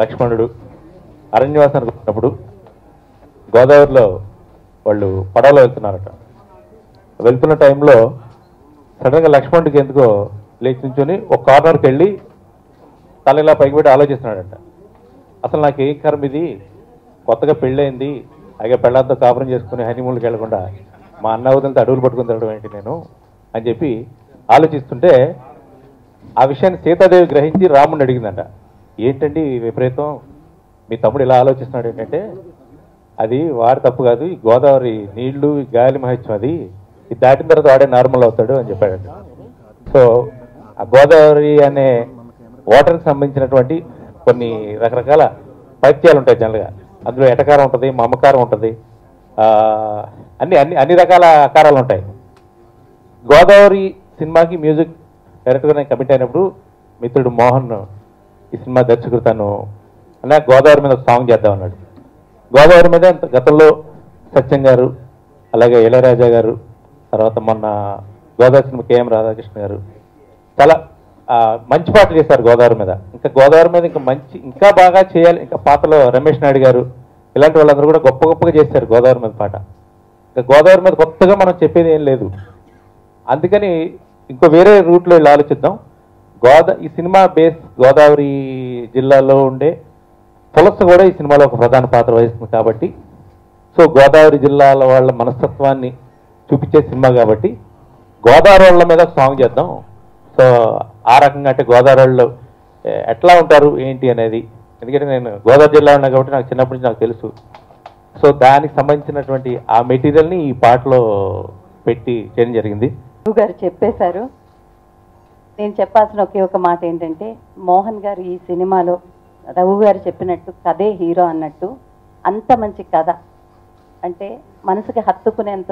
లక్ష్మణుడు అరణ్యవాసానికి వచ్చినప్పుడు గోదావరిలో వాళ్ళు పడవలో వెళ్తున్నారట. వెళ్తున్న టైంలో సడన్గా లక్ష్మణుడికి ఎందుకో లేచి నుంచొని ఒక కార్నర్కి వెళ్ళి తల ఇలా పైకి పెట్టి ఆలోచిస్తున్నాడంట. అసలు నాకు ఏం కర్మ ఇది, కొత్తగా పెళ్ళయింది, అలాగే పెళ్ళంతో కాపురం చేసుకుని హనీమూన్కి వెళ్లకుండా మా అన్న వదిలితో అడవులు పట్టుకుని తిరగడం ఏంటి నేను అని చెప్పి ఆలోచిస్తుంటే ఆ విషయాన్ని సీతాదేవి గ్రహించి రాముడిని అడిగిందంట. ఏంటండి విపరీతం, మీ తమ్ముడు ఇలా ఆలోచిస్తున్నాడు ఏంటంటే, అది వాడి తప్పు కాదు, ఈ గోదావరి నీళ్లు ఈ గాలి మహత్యం, అది ఇది దాటిన తర్వాత వాడే నార్మల్ అవుతాడు అని చెప్పాడంట. సో ఆ గోదావరి అనే వాటర్కి సంబంధించినటువంటి కొన్ని రకరకాల పైత్యాలు ఉంటాయి జనరల్గా. అందులో ఎటకారం ఉంటుంది, మమకారం ఉంటుంది, అన్ని అన్ని అన్ని రకాల ఆకారాలు ఉంటాయి. గోదావరి సినిమాకి మ్యూజిక్ డైరెక్టర్గా నేను కమిట్ అయినప్పుడు మిత్రుడు మోహన్ ఈ సినిమా దర్శకుడు తను అలా గోదావరి మీద ఒక సాంగ్ చేద్దాం అన్నాడు. గోదావరి మీద గతంలో సత్యం గారు, అలాగే ఇళయరాజా గారు, తర్వాత మొన్న గోదావరి సినిమా కేఎం రాధాకృష్ణ గారు చాలా మంచి పాటలు చేశారు గోదావరి మీద. ఇంకా గోదావరి మీద ఇంకా బాగా చేయాలి. ఇంకా పాటలో రమేష్ నాయుడు గారు ఇలాంటి వాళ్ళందరూ కూడా గొప్ప గొప్పగా చేశారు గోదావరి మీద పాట. ఇంకా గోదావరి మీద కొత్తగా మనం చెప్పేది ఏం లేదు. అందుకని ఇంకో వేరే రూట్లో వెళ్ళి ఆలోచిద్దాం. ఈ సినిమా బేస్ గోదావరి జిల్లాలో ఉండే పులస కూడా ఈ సినిమాలో ఒక ప్రధాన పాత్ర వహిస్తుంది కాబట్టి, సో గోదావరి జిల్లాల వాళ్ళ మనస్తత్వాన్ని చూపించే సినిమా కాబట్టి గోదావరి వాళ్ళ మీద సాంగ్ చేద్దాం. సో ఆ రకంగా అంటే గోదావరి వాళ్ళు ఎట్లా ఉంటారు ఏంటి అనేది, ఎందుకంటే నేను గోదావరి జిల్లా ఉన్నా కాబట్టి నాకు చిన్నప్పటి నుంచి నాకు తెలుసు. సో దానికి సంబంధించినటువంటి ఆ మెటీరియల్ని ఈ పాటలో పెట్టి చేయడం జరిగింది. గారు చెప్పేశారు. నేను చెప్పాల్సిన ఒకే ఒక మాట ఏంటంటే, మోహన్ గారు ఈ సినిమాలో రఘు గారు చెప్పినట్టు కథే హీరో అన్నట్టు అంత మంచి కథ, అంటే మనసుకి హత్తుకునేంత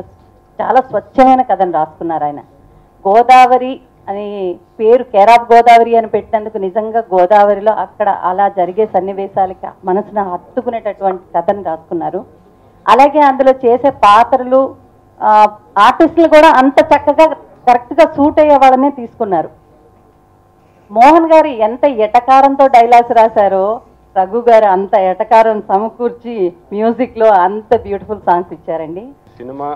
చాలా స్వచ్ఛమైన కథను రాసుకున్నారు ఆయన. గోదావరి అని పేరు కేరాఫ్ గోదావరి అని పెట్టినందుకు నిజంగా గోదావరిలో అక్కడ అలా జరిగే సన్నివేశాలకి మనసును హత్తుకునేటటువంటి కథను రాసుకున్నారు. అలాగే అందులో చేసే పాత్రలు ఆర్టిస్టులు కూడా అంత చక్కగా కరెక్ట్గా సూట్ అయ్యే వాళ్ళనే తీసుకున్నారు. మోహన్ గారు ఎంత ఎటకారంతో డైలాగ్స్ రాశారో రఘు గారు అంత ఎటకారం సమకూర్చి మ్యూజిక్లో అంత బ్యూటిఫుల్ సాంగ్స్ ఇచ్చారండి. సినిమా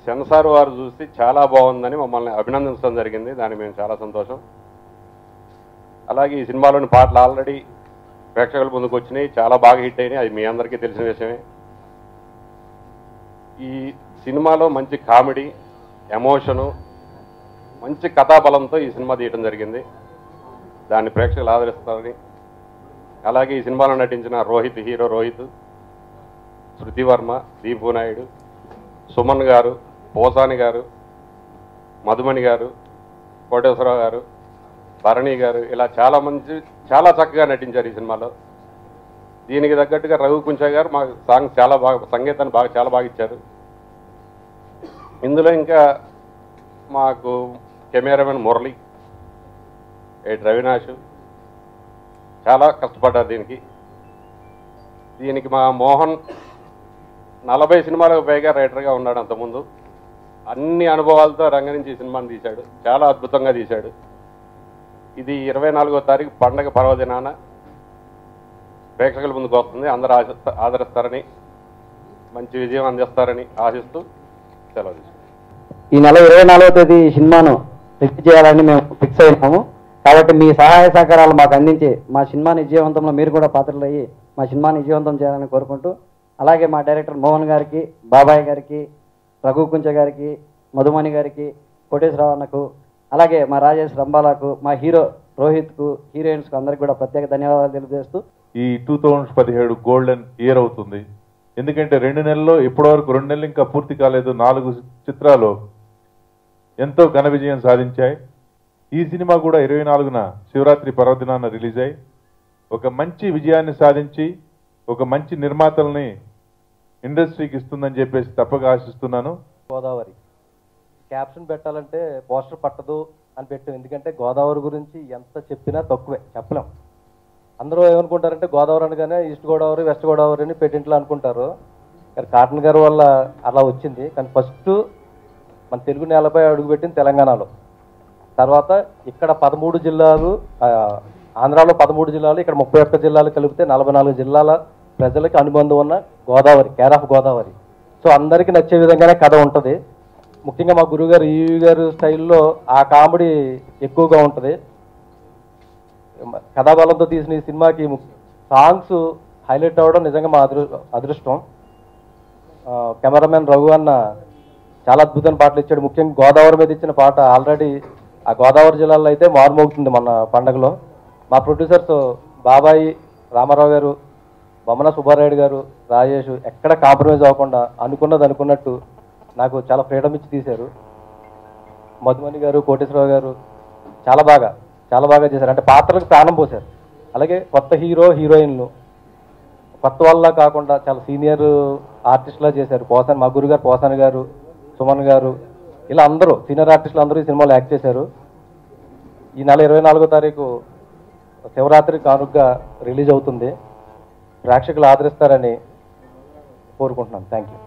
సెన్సార్ వారు చూసి చాలా బాగుందని మమ్మల్ని అభినందించడం జరిగింది. దానికి మేము చాలా సంతోషం. అలాగే ఈ సినిమాలోని పాటలు ఆల్రెడీ ప్రేక్షకుల ముందుకు వచ్చినాయి, చాలా బాగా హిట్ అయినాయి, అది మీ అందరికీ తెలిసిన విషయమే. ఈ సినిమాలో మంచి కామెడీ, ఎమోషను, మంచి కథాబలంతో ఈ సినిమా తీయడం జరిగింది. దాన్ని ప్రేక్షకులు ఆదరిస్తారని, అలాగే ఈ సినిమాలో నటించిన రోహిత్, హీరో రోహిత్, శృతి వర్మ, దీపు నాయుడు, సుమన్ గారు, పోసాని గారు, మధుమణి గారు, కోటేశ్వరరావు గారు, భరణి గారు, ఇలా చాలా చక్కగా నటించారు ఈ సినిమాలో. దీనికి తగ్గట్టుగా రఘు కుంచ గారు మా సాంగ్ సంగీతాన్ని చాలా బాగా ఇచ్చారు. ఇందులో ఇంకా మాకు కెమెరామెన్ మురళి, రవినాష్ చాలా కష్టపడ్డారు దీనికి మా మోహన్ 40 సినిమాలకు పైగా రైటర్గా ఉన్నాడు. అంతకుముందు అన్ని అనుభవాలతో రంగరించి ఈ సినిమాని తీశాడు, చాలా అద్భుతంగా తీశాడు. ఇది 24వ తారీఖు పండగ పర్వదినాన ప్రేక్షకుల ముందుకు వస్తుంది. అందరూ ఆదరిస్తారని, మంచి విజయం అందిస్తారని ఆశిస్తూ సెలవు తీసుకుంటాం. ఈ నెల 24వ తేదీ ఈ సినిమాను రిలీజ్ చేయాలని మేము ఫిక్స్ అయినాము. కాబట్టి మీ సహాయ సహకారాలు మాకు అందించి మా సినిమాని విజయవంతంలో మీరు కూడా పాత్రలయ్యి మా సినిమాని విజయవంతం చేయాలని కోరుకుంటూ, అలాగే మా డైరెక్టర్ మోహన్ గారికి, బాబాయ్ గారికి, రఘు కుంచ గారికి, మధుమణి గారికి, కోటేశ్వరరావు అన్నకు, అలాగే మా రాజేష్ రంబాలకు, మా హీరో రోహిత్కు, హీరోయిన్స్కు అందరికి కూడా ప్రత్యేక ధన్యవాదాలు తెలియజేస్తూ, ఈ 2017 గోల్డెన్ ఇయర్ అవుతుంది. ఎందుకంటే 2 నెలల్లో ఇప్పటివరకు 2 నెలలు ఇంకా పూర్తి కాలేదు, 4 చిత్రాలు ఎంతో ఘన విజయం సాధించాయి. ఈ సినిమా కూడా 24న శివరాత్రి పర్వదినాన రిలీజ్ అయ్యి ఒక మంచి విజయాన్ని సాధించి ఒక మంచి నిర్మాతల్ని ఇండస్ట్రీకి ఇస్తుందని చెప్పేసి తప్పక ఆశిస్తున్నాను. గోదావరి క్యాప్షన్ పెట్టాలంటే పోస్టర్ పట్టదు అని పెట్టాం. ఎందుకంటే గోదావరి గురించి ఎంత చెప్పినా తక్కువే, చెప్పలేం. అందరూ ఏమనుకుంటారంటే గోదావరి అనగానే ఈస్ట్ గోదావరి, వెస్ట్ గోదావరి అని పెట్టింట్లో అనుకుంటారు. కానీ కాటన్ గారి వల్ల అలా వచ్చింది. కానీ ఫస్ట్ మన తెలుగు నేలపై అడుగుపెట్టింది తెలంగాణలో. తర్వాత ఇక్కడ 13 జిల్లాలు ఆంధ్రాలో 13 జిల్లాలు, ఇక్కడ 31 జిల్లాలు కలిపితే 44 జిల్లాల ప్రజలకి అనుబంధం ఉన్న Godavari, care of Godavari. So అందరికీ నచ్చే విధంగానే కథ ఉంటుంది. ముఖ్యంగా మా గురుగారు ఈవి గారు స్టైల్లో ఆ కామెడీ ఎక్కువగా ఉంటుంది. కథాబలంతో తీసిన ఈ సినిమాకి సాంగ్స్ హైలైట్ అవ్వడం నిజంగా మా అదృష్టం. కెమెరామెన్ రఘు అన్న చాలా అద్భుతమైన పాటలు ఇచ్చాడు. ముఖ్యంగా గోదావరి మీద ఇచ్చిన పాట ఆల్రెడీ ఆ గోదావరి జిల్లాలో అయితే మారుమోగుతుంది మన పండగలో. మా ప్రొడ్యూసర్స్ బాబాయి, రామారావు గారు, బొమ్మన సుబ్బారాయుడు గారు, రాజేష్ ఎక్కడ కాంప్రమైజ్ అవ్వకుండా అనుకున్నది అనుకున్నట్టు నాకు చాలా ఫ్రీడమ్ ఇచ్చి తీశారు. మధుమణి గారు, కోటేశ్వరరావు గారు చాలా బాగా చేశారు. అంటే పాత్రలకు ప్రాణం పోశారు. అలాగే కొత్త హీరో హీరోయిన్లు కొత్త వాళ్ళ కాకుండా చాలా సీనియర్ ఆర్టిస్టులా చేశారు. మా గురుగారు పోసాని గారు, సుమన్ గారు, ఇలా అందరూ సీనియర్ ఆర్టిస్టులు అందరూ ఈ సినిమాలో యాక్ట్ చేశారు. ఈ నెల 24వ తారీఖు శివరాత్రి కానుకగా రిలీజ్ అవుతుంది. ప్రేక్షకులు ఆదరిస్తారని కోరుకుంటున్నాను. Thank you.